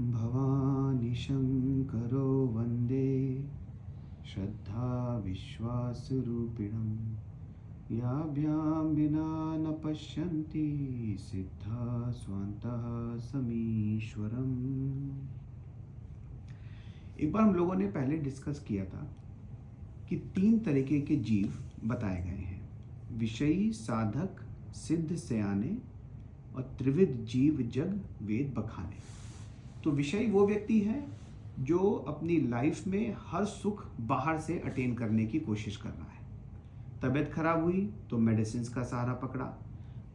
भवानी शंकरो वंदे श्रद्धा विश्वासरूपिणं याभ्यां विना न पश्यन्ति सिद्धा स्वान्तः समीश्वरम्। एक बार हम लोगों ने पहले डिस्कस किया था कि 3 तरीके के जीव बताए गए हैं, विषयी, साधक, सिद्ध सयाने और त्रिविध जीव जग वेद बखाने। तो विषयी वो व्यक्ति है जो अपनी लाइफ में हर सुख बाहर से अटेन करने की कोशिश कर रहा है। तबीयत खराब हुई तो मेडिसिन का सहारा पकड़ा।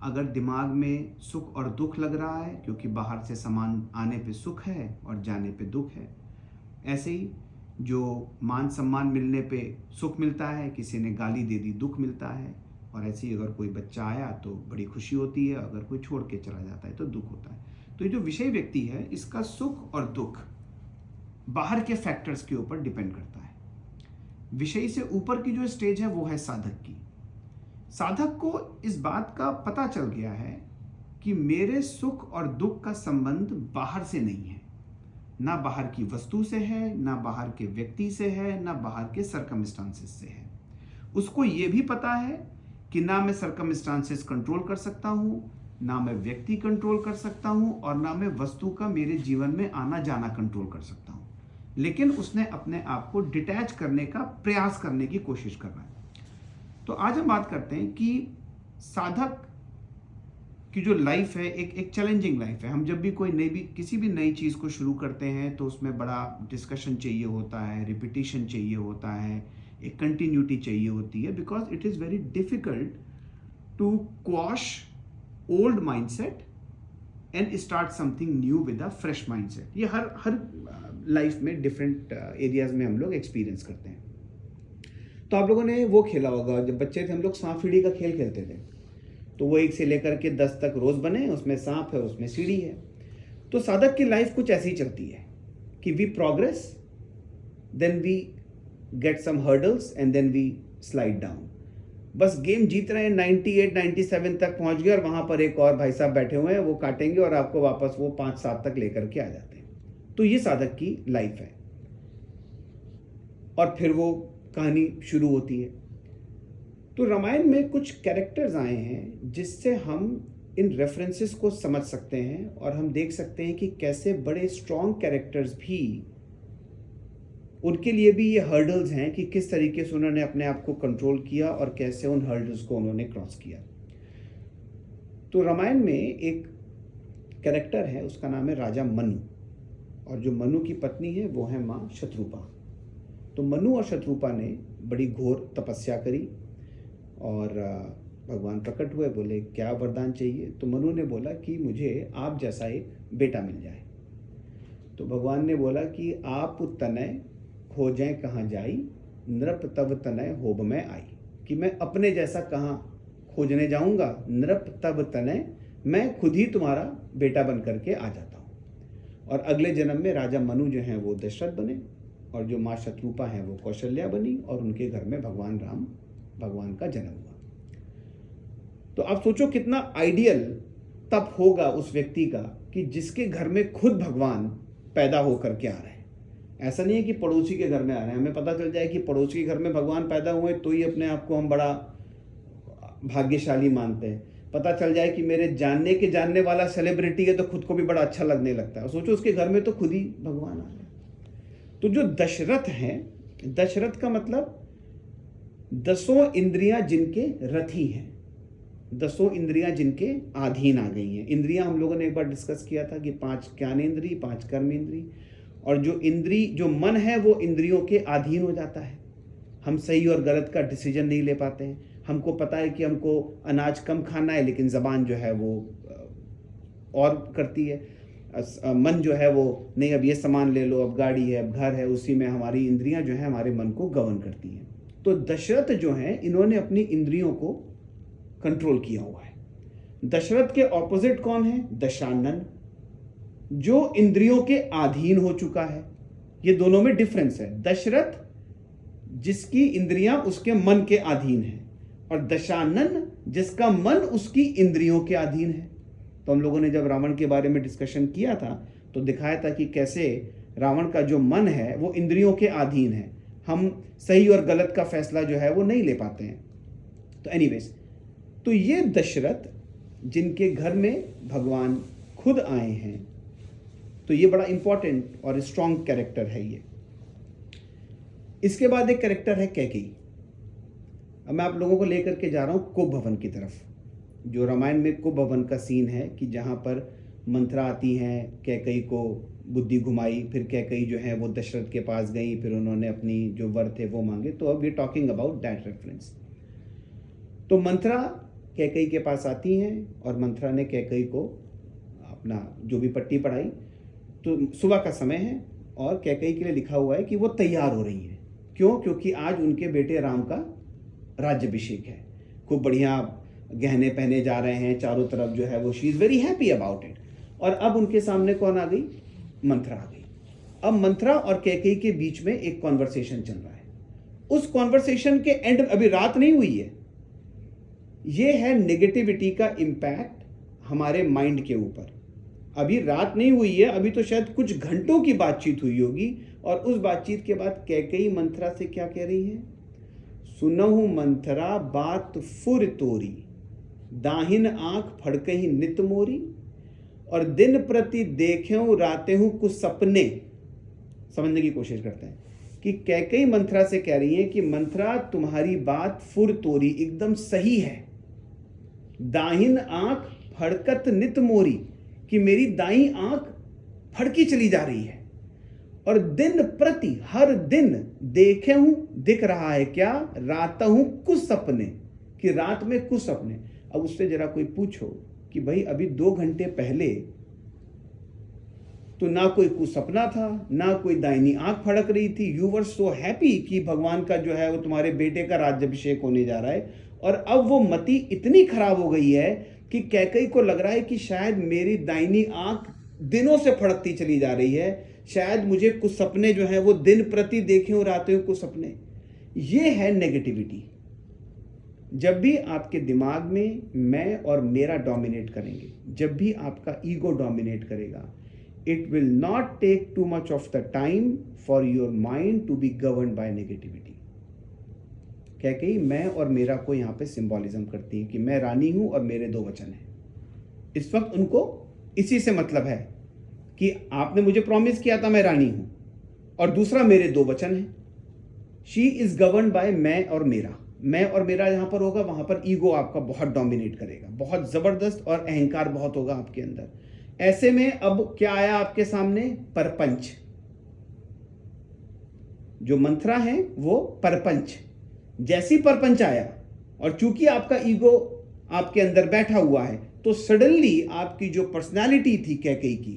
अगर दिमाग में सुख और दुख लग रहा है क्योंकि बाहर से सामान आने पे सुख है और जाने पे दुख है। ऐसे ही जो मान सम्मान मिलने पे सुख मिलता है, किसी ने गाली दे दी दुख मिलता है। और ऐसे ही अगर कोई बच्चा आया तो बड़ी खुशी होती है, अगर कोई छोड़ के चला जाता है तो दुख होता है। तो ये जो विषय व्यक्ति है इसका सुख और दुख बाहर के फैक्टर्स के ऊपर डिपेंड करता है। विषय से ऊपर की जो स्टेज है वो है साधक की। साधक को इस बात का पता चल गया है कि मेरे सुख और दुख का संबंध बाहर से नहीं है, ना बाहर की वस्तु से है, ना बाहर के व्यक्ति से है, ना बाहर के सर्कमस्टांसेस से है। उसको ये भी पता है कि ना मैं सर्कमस्टांसेस कंट्रोल कर सकता हूँ, ना मैं व्यक्ति कंट्रोल कर सकता हूँ और ना मैं वस्तु का मेरे जीवन में आना जाना कंट्रोल कर सकता हूँ। लेकिन उसने अपने आप को डिटैच करने का प्रयास करने की कोशिश कर रहा है। तो आज हम बात करते हैं कि साधक की जो लाइफ है एक चैलेंजिंग लाइफ है। हम जब भी किसी भी नई चीज़ को शुरू करते हैं तो उसमें बड़ा डिस्कशन चाहिए होता है, रिपीटिशन चाहिए होता है, एक कंटिन्यूटी चाहिए होती है, because it is very difficult to quash old mindset and start something new with a fresh mindset. ये हर लाइफ में डिफरेंट एरियाज में हम लोग एक्सपीरियंस करते हैं। तो आप लोगों ने वो खेला होगा, जब बच्चे थे हम लोग सांप सीढ़ी का खेल खेलते थे। तो वो 1 से लेकर के 10 तक रोज बने, उसमें सांप है, उसमें सीढ़ी है। तो साधक की लाइफ कुछ ऐसी चलती है कि we progress, then we get some hurdles and then we slide down. बस गेम जीत रहे हैं, 98 97 तक पहुंच गए और वहां पर एक और भाई साहब बैठे हुए हैं, वो काटेंगे और आपको वापस वो 5-7 तक लेकर के आ जाते हैं। तो ये साधक की लाइफ है। और फिर वो कहानी शुरू होती है। तो रामायण में कुछ कैरेक्टर्स आए हैं जिससे हम इन रेफरेंसेस को समझ सकते हैं और हम देख सकते हैं कि कैसे बड़े स्ट्रॉन्ग कैरेक्टर्स भी, उनके लिए भी ये हर्डल्स हैं कि किस तरीके से उन्होंने अपने आप को कंट्रोल किया और कैसे उन हर्डल्स को उन्होंने क्रॉस किया। तो रामायण में एक कैरेक्टर है, उसका नाम है राजा मनु, और जो मनु की पत्नी है वो है माँ शत्रुपा। तो मनु और शत्रुपा ने बड़ी घोर तपस्या करी और भगवान प्रकट हुए, बोले क्या वरदान चाहिए। तो मनु ने बोला कि मुझे आप जैसा एक बेटा मिल जाए। तो भगवान ने बोला कि आप तनय खोजें कहाँ जाई, नृप तब तनय होब में आई। कि मैं अपने जैसा कहाँ खोजने जाऊंगा, नृप तब तनय, मैं खुद ही तुम्हारा बेटा बन करके आ जाता हूँ। और अगले जन्म में राजा मनु जो हैं वो दशरथ बने और जो माँ शत्रुपा हैं वो कौशल्या बनी और उनके घर में भगवान राम, भगवान का जन्म हुआ। तो आप सोचो कितना आइडियल तब होगा उस व्यक्ति का कि जिसके घर में खुद भगवान पैदा होकर के आ रहे हैं। ऐसा नहीं है कि पड़ोसी के घर में आ रहे हैं। हमें पता चल जाए कि पड़ोसी के घर में भगवान पैदा हुए तो ही अपने आप को हम बड़ा भाग्यशाली मानते हैं। पता चल जाए कि मेरे जानने वाला सेलिब्रिटी है तो खुद को भी बड़ा अच्छा लगने लगता है। और सोचो उसके घर में तो खुद ही भगवान आ रहे हैं। तो जो दशरथ हैं, दशरथ का मतलब 10 इंद्रियां जिनके रथी हैं, 10 इंद्रियां जिनके अधीन आ गई हैं। इंद्रियां हम लोगों ने एक बार डिस्कस किया था कि 5 ज्ञानेंद्री, 5 कर्मेंद्री, और जो मन है वो इंद्रियों के अधीन हो जाता है। हम सही और गलत का डिसीजन नहीं ले पाते हैं। हमको पता है कि हमको अनाज कम खाना है, लेकिन ज़बान जो है वो और करती है। मन जो है वो नहीं, अब ये सामान ले लो, अब गाड़ी है, अब घर है, उसी में हमारी इंद्रियां जो है हमारे मन को गवर्न करती हैं। तो दशरथ जो हैं इन्होंने अपनी इंद्रियों को कंट्रोल किया हुआ है। दशरथ के ऑपोजिट कौन है? दशानन, जो इंद्रियों के अधीन हो चुका है। ये दोनों में डिफरेंस है। दशरथ जिसकी इंद्रियां उसके मन के अधीन है और दशानन जिसका मन उसकी इंद्रियों के अधीन है। तो हम लोगों ने जब रावण के बारे में डिस्कशन किया था तो दिखाया था कि कैसे रावण का जो मन है वो इंद्रियों के अधीन है, हम सही और गलत का फैसला जो है वो नहीं ले पाते हैं। तो एनीवेज, तो ये दशरथ जिनके घर में भगवान खुद आए हैं, तो ये बड़ा इंपॉर्टेंट और स्ट्रॉन्ग कैरेक्टर है ये। इसके बाद एक कैरेक्टर है कैकेयी। अब मैं आप लोगों को लेकर के जा रहा हूँ कुब भवन की तरफ। जो रामायण में कुब भवन का सीन है कि जहाँ पर मंत्रा आती हैं, कैकेयी को बुद्धि घुमाई, फिर कैकेयी जो है वो दशरथ के पास गई, फिर उन्होंने अपनी जो वर थे वो मांगे। तो अब we talking about that reference. तो मंत्रा कैकेयी के पास आती हैं और मंत्रा ने कैकेयी को अपना जो भी पट्टी पढ़ाई। तो सुबह का समय है और कैकेयी के लिए लिखा हुआ है कि वो तैयार हो रही हैं। क्यों? क्योंकि आज उनके बेटे राम का राज्याभिषेक है। खूब बढ़िया गहने पहने जा रहे हैं, चारों तरफ जो है वो she is very happy about it. और अब उनके सामने कौन आ गई? मंत्रा आ गई। अब मंत्रा और कैकेयी के बीच में एक कॉन्वर्सेशन चल रहा है। उस कॉन्वर्सेशन के एंड, अभी रात नहीं हुई है, ये है नेगेटिविटी का इम्पैक्ट हमारे माइंड के ऊपर। अभी रात नहीं हुई है, अभी तो शायद कुछ घंटों की बातचीत हुई होगी। और उस बातचीत के बाद कैकेयी मंत्रा से क्या कह रही है? सुनहु मंथरा बात फुर तोरी, दाहिन आंख फड़कही नित मोरी, और दिन प्रति देखें राते हूं कुछ सपने। समझने की कोशिश करते हैं कि कैकेयी मंत्रा से कह रही है कि मंत्रा तुम्हारी बात फुर तोरी एकदम सही है, दाहिन आंख फड़कत नित मोरी, कि मेरी दाईं आंख फड़की चली जा रही है, और दिन प्रति हर दिन देखे हूं, दिख रहा है क्या? रात हूं कुछ सपने, कि रात में कुछ सपने। अब उससे जरा कोई पूछो कि भाई अभी 2 घंटे पहले तो ना कोई कुछ सपना था, ना कोई दाहिनी आंख फड़क रही थी, यू वर सो हैप्पी कि भगवान का जो है वो तुम्हारे बेटे का राज्याभिषेक होने जा रहा है। और अब वो मति इतनी खराब हो गई है कि कैकेयी को लग रहा है कि शायद मेरी दाहिनी आंख दिनों से फड़कती चली जा रही है, शायद मुझे कुछ सपने जो हैं वो दिन प्रति देखे और आते हुए कुछ सपने। ये है नेगेटिविटी। जब भी आपके दिमाग में मैं और मेरा डोमिनेट करेंगे, जब भी आपका ईगो डोमिनेट करेगा, it will not take too much of the time for your mind to be govern by negativity. Kaikeyi मैं और मेरा को यहाँ पे सिंबॉलिज्म करती है कि मैं रानी हूं और मेरे 2 वचन हैं। इस वक्त उनको इसी से मतलब है कि आपने मुझे प्रॉमिस किया था मैं रानी हूं, और दूसरा मेरे 2 वचन हैं। शी इज गवर्न बाय मैं और मेरा। मैं और मेरा जहां पर होगा वहां पर ईगो आपका बहुत डोमिनेट करेगा, बहुत जबरदस्त, और अहंकार बहुत होगा आपके अंदर। ऐसे में अब क्या आया आपके सामने? परपंच। जो मंत्रा है वो परपंच। जैसी परपंच आया और चूंकि आपका ईगो आपके अंदर बैठा हुआ है, तो सडनली आपकी जो पर्सनालिटी थी कैकेयी की,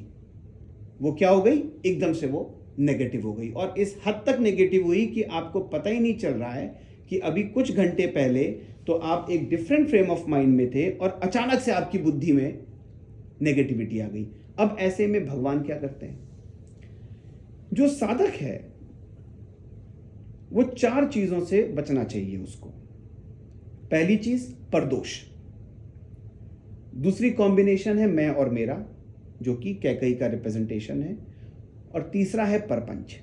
वो क्या हो गई? एकदम से वो नेगेटिव हो गई। और इस हद तक नेगेटिव हुई कि आपको पता ही नहीं चल रहा है कि अभी कुछ घंटे पहले तो आप एक डिफरेंट फ्रेम ऑफ माइंड में थे और अचानक से आपकी बुद्धि में नेगेटिविटी आ गई। अब ऐसे में भगवान क्या करते हैं? जो साधक है वो 4 चीजों से बचना चाहिए उसको। पहली चीज परदोष, दूसरी कॉम्बिनेशन है मैं और मेरा, जो कि कैकेयी का रिप्रेजेंटेशन है, और तीसरा है परपंच,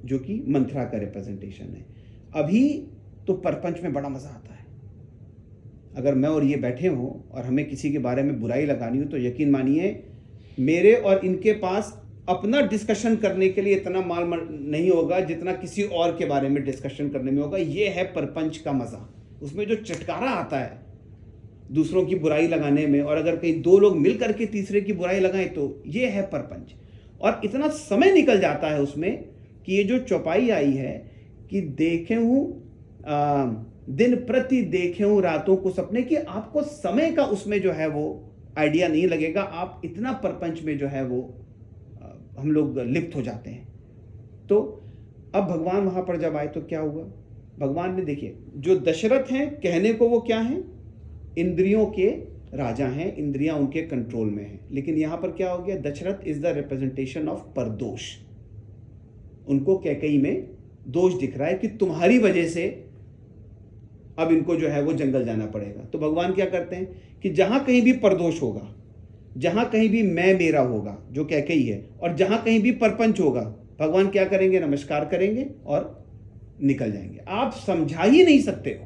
जो कि मंत्रा का रिप्रेजेंटेशन है। अभी तो परपंच में बड़ा मजा आता है। अगर मैं और ये बैठे हों और हमें किसी के बारे में बुराई लगानी हो, तो यकीन मानिए मेरे और इनके पास अपना डिस्कशन करने के लिए इतना माल नहीं होगा जितना किसी और के बारे में डिस्कशन करने में होगा। ये है परपंच का मजा। उसमें जो चटकारा आता है दूसरों की बुराई लगाने में, और अगर कहीं 2 लोग मिल करके तीसरे की बुराई लगाएं, तो ये है परपंच। और इतना समय निकल जाता है उसमें कि ये जो चौपाई आई है कि देखे हूं दिन प्रति देखे हूं रातों को सपने, कि आपको समय का उसमें जो है वो आइडिया नहीं लगेगा। आप इतना परपंच में जो है वो हम लोग लिप्त हो जाते हैं। तो अब भगवान वहां पर जब आए तो क्या हुआ? भगवान ने, देखिए, जो दशरथ हैं कहने को वो क्या हैं? इंद्रियों के राजा हैं, इंद्रियां उनके कंट्रोल में हैं। लेकिन यहां पर क्या हो गया? Dasharath is the representation of परदोष। उनको कैकेयी में दोष दिख रहा है कि तुम्हारी वजह से अब इनको जो है वो जंगल जाना पड़ेगा। तो भगवान क्या करते हैं कि जहां कहीं भी परदोष होगा, जहां कहीं भी मैं मेरा होगा जो कैकेयी है, और जहां कहीं भी परपंच होगा, भगवान क्या करेंगे? नमस्कार करेंगे और निकल जाएंगे। आप समझा ही नहीं सकते हो।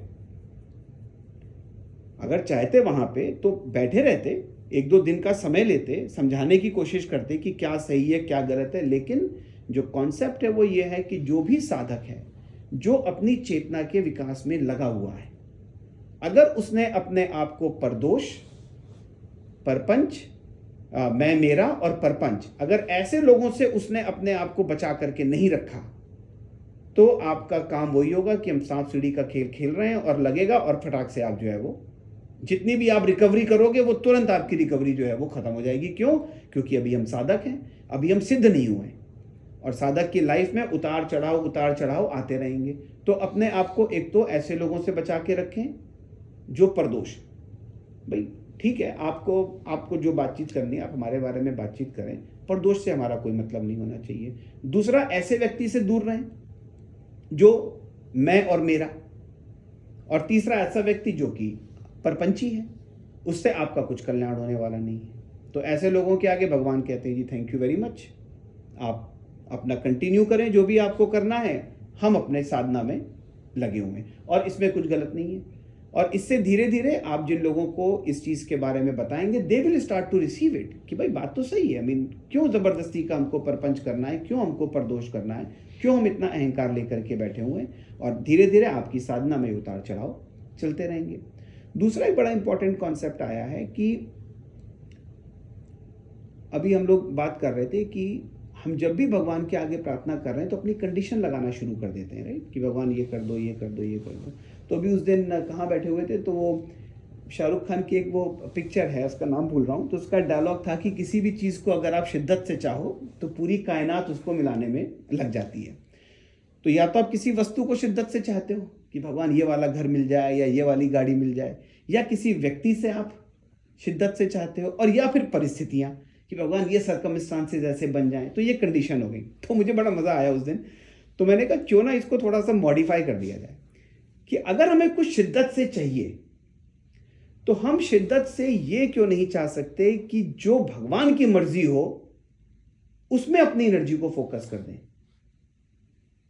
अगर चाहते वहां पे तो बैठे रहते, 1-2 दिन का समय लेते, समझाने की कोशिश करते कि क्या सही है क्या गलत है। लेकिन जो कॉन्सेप्ट है वो ये है कि जो भी साधक है, जो अपनी चेतना के विकास में लगा हुआ है, अगर उसने अपने आप को परदोष, परपंच, मैं मेरा और परपंच, अगर ऐसे लोगों से उसने अपने आप को बचा करके नहीं रखा, तो आपका काम वही होगा कि हम सांप सीढ़ी का खेल खेल रहे हैं और लगेगा, और फटाक से आप जो है वो जितनी भी आप रिकवरी करोगे वो तुरंत आपकी रिकवरी जो है वो खत्म हो जाएगी। क्यों? क्योंकि अभी हम साधक हैं, अभी हम सिद्ध नहीं हुए, और साधक की लाइफ में उतार चढ़ाव आते रहेंगे। तो अपने आप को एक तो ऐसे लोगों से बचा के रखें जो परदोष। भाई ठीक है, आपको जो बातचीत करनी है आप हमारे बारे में बातचीत करें, परदोष से हमारा कोई मतलब नहीं होना चाहिए। दूसरा, ऐसे व्यक्ति से दूर रहें जो मैं और मेरा, और तीसरा ऐसा व्यक्ति जो कि परपंची है, उससे आपका कुछ कल्याण होने वाला नहीं है। तो ऐसे लोगों के आगे भगवान कहते हैं जी थैंक यू वेरी मच, आप अपना कंटिन्यू करें जो भी आपको करना है, हम अपने साधना में लगे हुए हैं और इसमें कुछ गलत नहीं है। और इससे धीरे धीरे आप जिन लोगों को इस चीज़ के बारे में बताएंगे, they will start to receive it कि भाई बात तो सही है। क्यों ज़बरदस्ती का हमको परपंच करना है, क्यों हमको परदोष करना है, क्यों हम इतना अहंकार लेकर के बैठे हुए हैं। और धीरे धीरे आपकी साधना में उतार चढ़ाव चलते रहेंगे। दूसरा एक बड़ा इंपॉर्टेंट कॉन्सेप्ट आया है कि अभी हम लोग बात कर रहे थे कि हम जब भी भगवान के आगे प्रार्थना कर रहे हैं तो अपनी कंडीशन लगाना शुरू कर देते हैं, राइट, कि भगवान ये कर दो, ये कर दो, ये कर दो। तो अभी उस दिन कहाँ बैठे हुए थे, तो वो शाहरुख खान की एक वो पिक्चर है, उसका नाम भूल रहा हूँ, तो उसका डायलॉग था कि किसी भी चीज़ को अगर आप शिद्दत से चाहो तो पूरी कायनात उसको मिलाने में लग जाती है। तो या तो आप किसी वस्तु को शिद्दत से चाहते हो कि भगवान ये वाला घर मिल जाए या ये वाली गाड़ी मिल जाए, या किसी व्यक्ति से आप शिद्दत से चाहते हो, और या फिर परिस्थितियाँ कि भगवान ये सर्कमस्टांसेस ऐसे बन जाएं। तो ये कंडीशन हो गई। तो मुझे बड़ा मज़ा आया उस दिन, तो मैंने कहा क्यों ना इसको थोड़ा सा मॉडिफाई कर दिया जाए कि अगर हमें कुछ शिद्दत से चाहिए तो हम शिद्दत से ये क्यों नहीं चाह सकते कि जो भगवान की मर्जी हो उसमें अपनी एनर्जी को फोकस कर दें।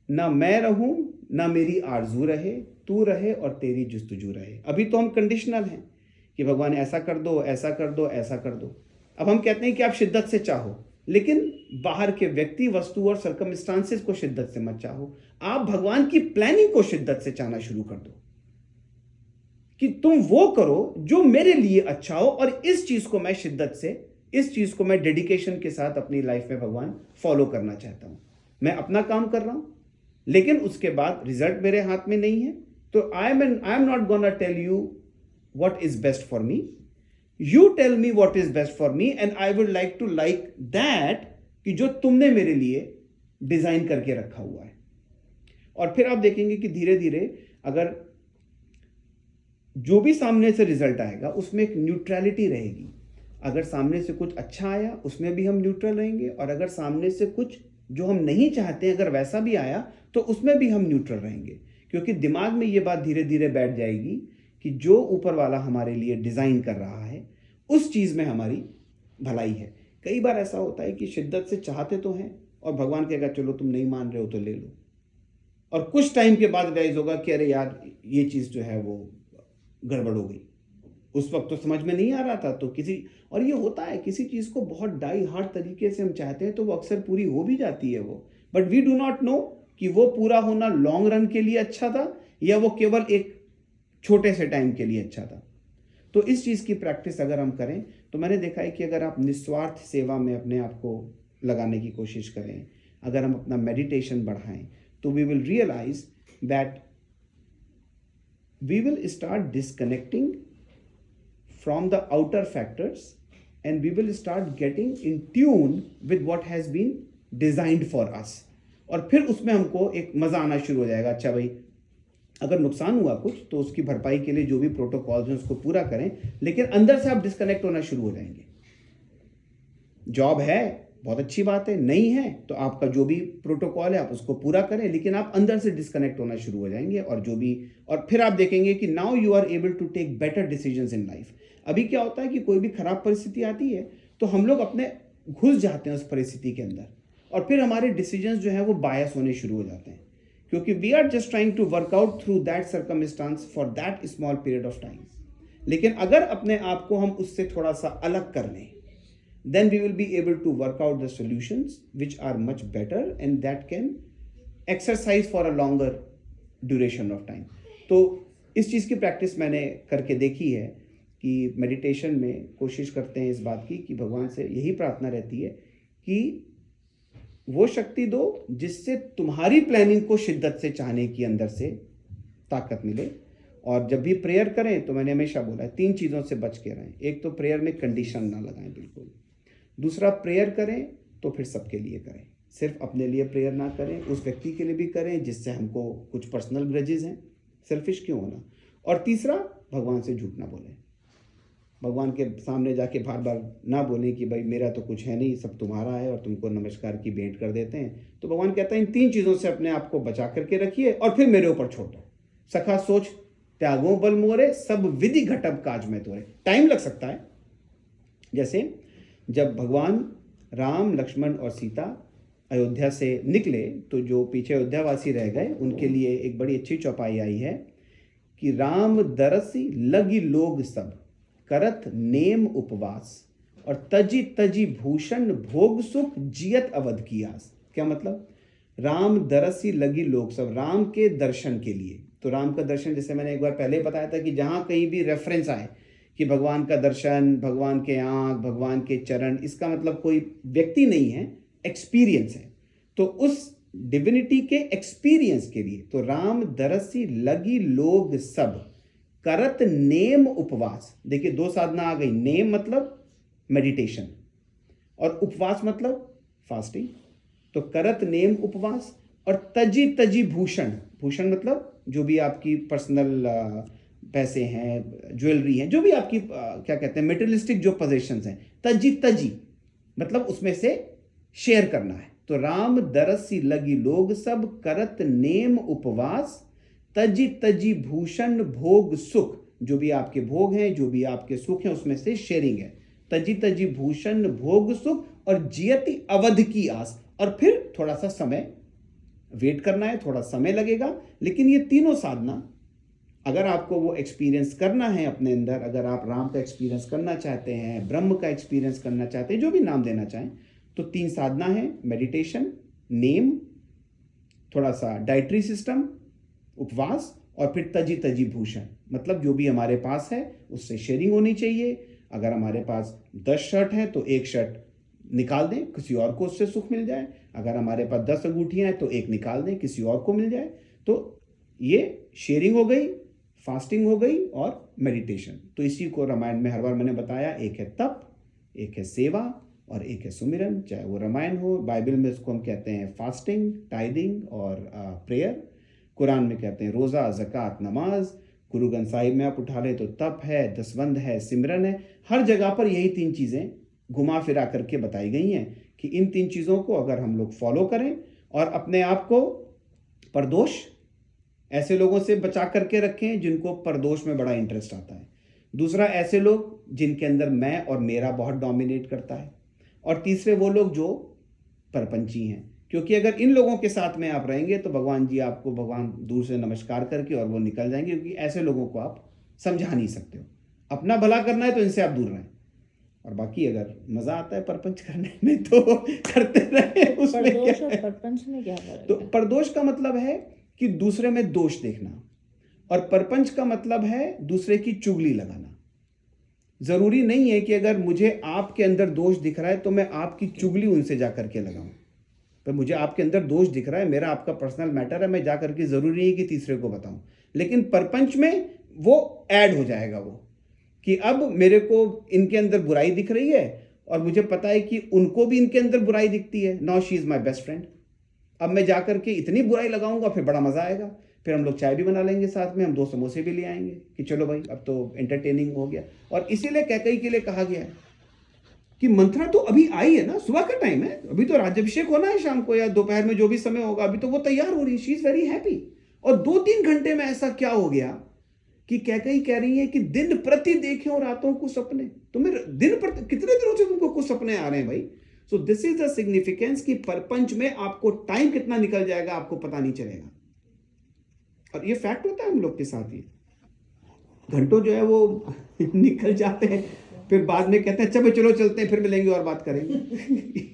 ना मैं रहूं, ना मेरी आरजू रहे, तू रहे और तेरी जुस्तजू रहे। अभी तो हम कंडीशनल हैं कि भगवान ऐसा कर दो, ऐसा कर दो, ऐसा कर दो। अब हम कहते हैं कि आप शिद्दत से चाहो, लेकिन बाहर के व्यक्ति, वस्तु और सर्कमस्टांसेस को शिद्दत से मत चाहो। आप भगवान की प्लानिंग को शिद्दत से चाहना शुरू कर दो कि तुम वो करो जो मेरे लिए अच्छा हो, और इस चीज को मैं शिद्दत से, इस चीज को मैं डेडिकेशन के साथ अपनी लाइफ में भगवान फॉलो करना चाहता हूं। मैं अपना काम कर रहा हूं, लेकिन उसके बाद रिजल्ट मेरे हाथ में नहीं है। तो I am not gonna tell you what is best for me, you tell me what is best for me, and I would like to like that, कि जो तुमने मेरे लिए डिजाइन करके रखा हुआ है। और फिर आप देखेंगे कि धीरे धीरे अगर जो भी सामने से रिजल्ट आएगा उसमें एक न्यूट्रलिटी रहेगी। अगर सामने से कुछ अच्छा आया उसमें भी हम न्यूट्रल रहेंगे, और अगर सामने से कुछ जो हम नहीं चाहते अगर वैसा भी आया तो उसमें भी हम न्यूट्रल रहेंगे। क्योंकि दिमाग में ये बात धीरे धीरे बैठ जाएगी कि जो ऊपर वाला हमारे लिए डिज़ाइन कर रहा है उस चीज़ में हमारी भलाई है। कई बार ऐसा होता है कि शिद्दत से चाहते तो हैं और भगवान कहेगा चलो तुम नहीं मान रहे हो तो ले लो, और कुछ टाइम के बाद रियलाइज होगा कि अरे यार ये चीज़ जो है वो गड़बड़ हो गई, उस वक्त तो समझ में नहीं आ रहा था। तो किसी, और ये होता है, किसी चीज़ को बहुत डाई हार्ड तरीके से हम चाहते हैं तो वो अक्सर पूरी हो भी जाती है वो, but we do not know कि वो पूरा होना लॉन्ग रन के लिए अच्छा था या वो केवल एक छोटे से टाइम के लिए अच्छा था। तो इस चीज़ की प्रैक्टिस अगर हम करें तो मैंने देखा है कि अगर आप निस्वार्थ सेवा में अपने आप को लगाने की कोशिश करें, अगर हम अपना मेडिटेशन बढ़ाएं, तो we will realise that we will start disconnecting from the outer factors and we will start getting in tune with what has been designed for us। और फिर उसमें हमको एक मज़ा आना शुरू हो जाएगा। अच्छा भाई, अगर नुकसान हुआ कुछ तो उसकी भरपाई के लिए जो भी प्रोटोकॉल्स हैं उसको पूरा करें, लेकिन अंदर से आप डिस्कनेक्ट होना शुरू हो जाएंगे। जॉब है, बहुत अच्छी बात है, नहीं है तो आपका जो भी प्रोटोकॉल है आप उसको पूरा करें, लेकिन आप अंदर से डिस्कनेक्ट होना शुरू हो जाएंगे। और फिर आप देखेंगे कि now you are able to take better decisions in life. अभी क्या होता है कि कोई भी खराब परिस्थिति आती है तो हम लोग अपने घुस जाते हैं उस परिस्थिति के अंदर, और फिर हमारे डिसीजंस जो हैं वो बायस होने शुरू हो जाते हैं, क्योंकि we are just trying to work out through that circumstance for that small period of time. लेकिन अगर अपने आप को हम उससे थोड़ा सा अलग कर लें, then we will be able to work out the solutions which are much better and that can exercise for a longer duration of time। तो इस चीज़ की प्रैक्टिस मैंने करके देखी है कि मेडिटेशन में कोशिश करते हैं इस बात की कि भगवान से यही प्रार्थना रहती है कि वो शक्ति दो जिससे तुम्हारी प्लानिंग को शिद्दत से चाहने की अंदर से ताकत मिले। और जब भी प्रेयर करें तो मैंने हमेशा बोला है 3 चीज़ों से बच के रहें। एक तो प्रेयर में कंडीशन ना लगाएं बिल्कुल। दूसरा, प्रेयर करें तो फिर सबके लिए करें, सिर्फ अपने लिए प्रेयर ना करें, उस व्यक्ति के लिए भी करें जिससे हमको कुछ पर्सनल ग्रजेस हैं, सेल्फिश क्यों होना। और तीसरा, भगवान से झूठ ना बोलें, भगवान के सामने जाके बार बार ना बोलें कि भाई मेरा तो कुछ है नहीं, सब तुम्हारा है, और तुमको नमस्कार की भेंट कर देते हैं। तो भगवान कहता है इन 3 चीज़ों से अपने आप को बचा करके रखिए और फिर मेरे ऊपर छोड़ दो। सखा सोच त्यागों बल मोरे, सब विधि घटब काज में तोरे। टाइम लग सकता है, जैसे जब भगवान राम, लक्ष्मण और सीता अयोध्या से निकले तो जो पीछे अयोध्यावासी रह गए उनके लिए एक बड़ी अच्छी चौपाई आई है कि राम दरसी लगी लोग सब, करत नेम उपवास, और तजी तजी भूषण भोग सुख, जियत अवध की आस। क्या मतलब? राम दरसी लगी लोग सब, राम के दर्शन के लिए। तो राम का दर्शन, जैसे मैंने एक बार पहले बताया था कि जहाँ कहीं भी रेफरेंस आए कि भगवान का दर्शन, भगवान के आँख, भगवान के चरण, इसका मतलब कोई व्यक्ति नहीं है, एक्सपीरियंस है। तो उस डिविनिटी के एक्सपीरियंस के लिए तो राम दरसी लगी लोग सब, करत नेम उपवास। देखिए 2 साधना आ गई। नेम मतलब मेडिटेशन और उपवास मतलब फास्टिंग। तो करत नेम उपवास और तजी तजी भूषण, भूषण मतलब जो भी आपकी पर्सनल पैसे हैं, ज्वेलरी हैं, जो भी आपकी क्या कहते हैं मेटेरियलिस्टिक जो पोजेशंस हैं, तजी तजी मतलब उसमें से शेयर करना है। तो राम दरसी लगी लोग सब, करत नेम उपवास, तजी तजी भूषण भोग सुख, जो भी आपके भोग हैं, जो भी आपके सुख हैं, उसमें से शेयरिंग है। तजी तजी भूषण भोग सुख और जियति अवध की आस। और फिर थोड़ा सा समय वेट करना है, थोड़ा समय लगेगा, लेकिन ये तीनों साधना अगर आपको वो एक्सपीरियंस करना है अपने अंदर, अगर आप राम का एक्सपीरियंस करना चाहते हैं, ब्रह्म का एक्सपीरियंस करना चाहते हैं, जो भी नाम देना चाहें, तो 3 साधना है, मेडिटेशन, नेम, थोड़ा सा डाइटरी सिस्टम, उपवास, और फिर तजी तजी भूषण मतलब जो भी हमारे पास है उससे शेयरिंग होनी चाहिए। अगर हमारे पास 10 शर्ट हैं तो 1 शर्ट निकाल दें, किसी और को उससे सुख मिल जाए। अगर हमारे पास 10 अंगूठियाँ हैं तो 1 निकाल दें, किसी और को मिल जाए। तो ये शेयरिंग हो गई, फास्टिंग हो गई और मेडिटेशन। तो इसी को रामायण में हर बार मैंने बताया, एक है तप, एक है सेवा और एक है सुमिरन। चाहे वो रामायण हो, बाइबल में उसको हम कहते हैं फास्टिंग, टाइदिंग और प्रेयर। कुरान में कहते हैं रोज़ा, ज़कात, नमाज। गुरु ग्रंथ साहिब में आप उठा लें तो तप है, दसवंध है, सिमरन है। हर जगह पर यही 3 चीज़ें घुमा फिरा करके बताई गई हैं कि इन 3 चीज़ों को अगर हम लोग फॉलो करें और अपने आप को परदोष ऐसे लोगों से बचा करके रखें जिनको परदोष में बड़ा इंटरेस्ट आता है। दूसरा, ऐसे लोग जिनके अंदर मैं और मेरा बहुत डोमिनेट करता है। और तीसरे, वो लोग जो परपंची हैं, क्योंकि अगर इन लोगों के साथ में आप रहेंगे तो भगवान जी आपको, भगवान दूर से नमस्कार करके और वो निकल जाएंगे, क्योंकि ऐसे लोगों को आप समझा नहीं सकते हो। अपना भला करना है तो इनसे आप दूर रहें, और बाकी अगर मजा आता है परपंच करने में तो करते रहे। उसमें परदोष और परपंच में क्या फर्क है? तो परदोष का मतलब है कि दूसरे में दोष देखना, और परपंच का मतलब है दूसरे की चुगली लगाना। जरूरी नहीं है कि अगर मुझे आपके अंदर दोष दिख रहा है तो मैं आपकी चुगली उनसे जा करके लगाऊं। पर मुझे आपके अंदर दोष दिख रहा है, मेरा आपका पर्सनल मैटर है, मैं जा करके जरूरी है कि तीसरे को बताऊं। लेकिन परपंच में वो ऐड हो जाएगा, वो कि अब मेरे को इनके अंदर बुराई दिख रही है और मुझे पता है कि उनको भी इनके अंदर बुराई दिखती है। Now she is my best friend. अब मैं जा करके इतनी बुराई लगाऊंगा, फिर बड़ा मजा आएगा। फिर हम लोग चाय भी बना लेंगे साथ में, हम 2 समोसे भी ले आएंगे कि चलो भाई अब तो एंटरटेनिंग हो गया। और इसीलिए कैकेयी के लिए कहा गया है कि मंथरा तो अभी आई है ना, सुबह का टाइम है, अभी तो राज्याभिषेक होना है शाम को या दोपहर में जो भी समय होगा, अभी तो वो तैयार हो रही है, शी इज वेरी हैप्पी। और 2-3 घंटे में ऐसा क्या हो गया कि कैकेयी कह रही है कि दिन प्रति देखे और रातों को सपने, तुम्हें दिन प्रति कितने दिनों से तुमको कुछ सपने आ रहे हैं भाई। So this is the significance कि परपंच में आपको टाइम कितना निकल जाएगा आपको पता नहीं चलेगा। और ये फैक्ट होता है हम लोग के साथ, ये घंटों जो है वो निकल जाते हैं, फिर बाद में कहते हैं अच्छा भाई चलो चलते हैं, फिर मिलेंगे और बात करेंगे।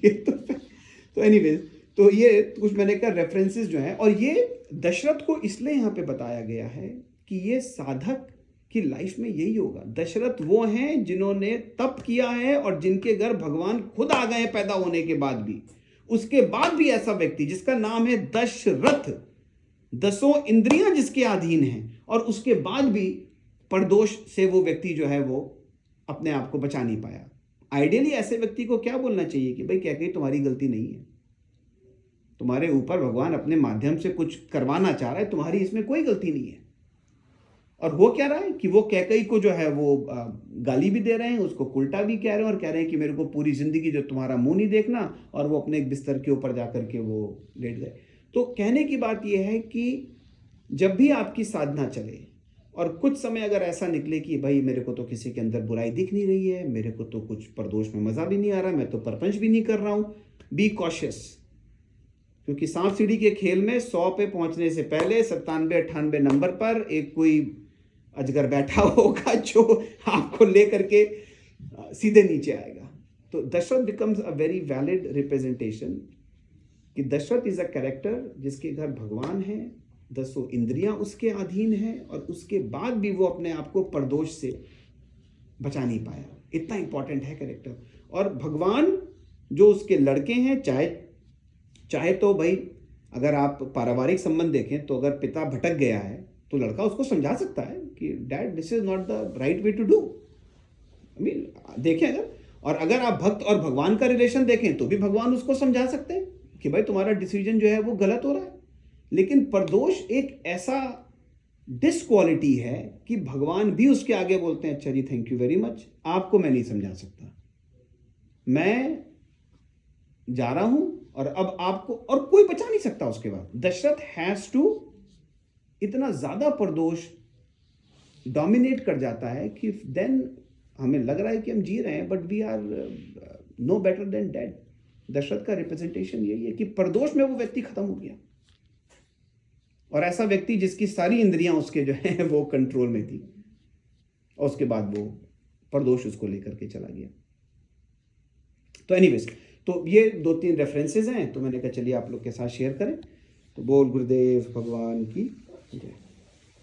ये तो एनीवेज, तो ये कुछ मैंने कहा रेफरेंसेस जो हैं, और ये दशरथ को इसलिए यहाँ पे बताया गया है कि ये साधक की लाइफ में यही होगा। दशरथ वो हैं जिन्होंने तप किया है और जिनके घर भगवान खुद आ गए पैदा होने के बाद भी, उसके बाद भी ऐसा व्यक्ति जिसका नाम है दशरथ, 10 इंद्रियां जिसके अधीन हैं, और उसके बाद भी परदोष से वो व्यक्ति जो है वो अपने आप को बचा नहीं पाया। आइडियली ऐसे व्यक्ति को क्या बोलना चाहिए कि भाई कैकेयी तुम्हारी गलती नहीं है, तुम्हारे ऊपर भगवान अपने माध्यम से कुछ करवाना चाह रहा है, तुम्हारी इसमें कोई गलती नहीं है। और वो क्या रहा है कि वो कैकेयी को जो है वो गाली भी दे रहे हैं, उसको उल्टा भी कह रहे हैं, और कह रहे हैं कि मेरे को पूरी जिंदगी जो तुम्हारा मुंह नहीं देखना, और वो अपने एक बिस्तर के ऊपर जाकर के वो लेट गए। तो कहने की बात यह है कि जब भी आपकी साधना चले और कुछ समय अगर ऐसा निकले कि भाई मेरे को तो किसी के अंदर बुराई दिख नहीं रही है, मेरे को तो कुछ परदोष में मज़ा भी नहीं आ रहा, मैं तो परपंच भी नहीं कर रहा हूँ, बी कॉशियस। क्योंकि सांप सीढ़ी के खेल में 100 पे पहुंचने से पहले 97-98 नंबर पर एक कोई अजगर बैठा होगा जो आपको लेकर के सीधे नीचे आएगा। तो Dasharath becomes a very valid representation कि दशरथ इज अ कैरेक्टर जिसके घर भगवान है, 10 इंद्रियां उसके अधीन हैं, और उसके बाद भी वो अपने आप को परदोष से बचा नहीं पाया। इतना इंपॉर्टेंट है कैरेक्टर। और भगवान जो उसके लड़के हैं, चाहे तो भाई अगर आप पारिवारिक संबंध देखें तो अगर पिता भटक गया है तो लड़का उसको समझा सकता है कि dad this is not the right way to do. I mean देखें अगर आप भक्त और भगवान का रिलेशन देखें तो भी भगवान उसको समझा सकते हैं कि भाई तुम्हारा डिसीजन जो है वो गलत हो रहा है। लेकिन परदोष एक ऐसा डिसक्वालिटी है कि भगवान भी उसके आगे बोलते हैं अच्छा जी थैंक यू वेरी मच, आपको मैं नहीं समझा सकता, मैं जा रहा हूं और अब आपको और कोई बचा नहीं सकता। उसके बाद दशरथ हैज टू, इतना ज्यादा परदोष डोमिनेट कर जाता है कि देन हमें लग रहा है कि हम जी रहे हैं but we are no better than dead. Dasharath का रिप्रेजेंटेशन यही है कि परदोष में वो व्यक्ति खत्म हो गया, और ऐसा व्यक्ति जिसकी सारी इंद्रियां उसके जो है वो कंट्रोल में थी, और उसके बाद वो परदोष उसको लेकर के चला गया। तो एनीवेज, तो ये 2-3 रेफरेंसेस हैं, तो मैंने कहा चलिए आप लोग के साथ शेयर करें। तो बोल गुरुदेव भगवान की जय।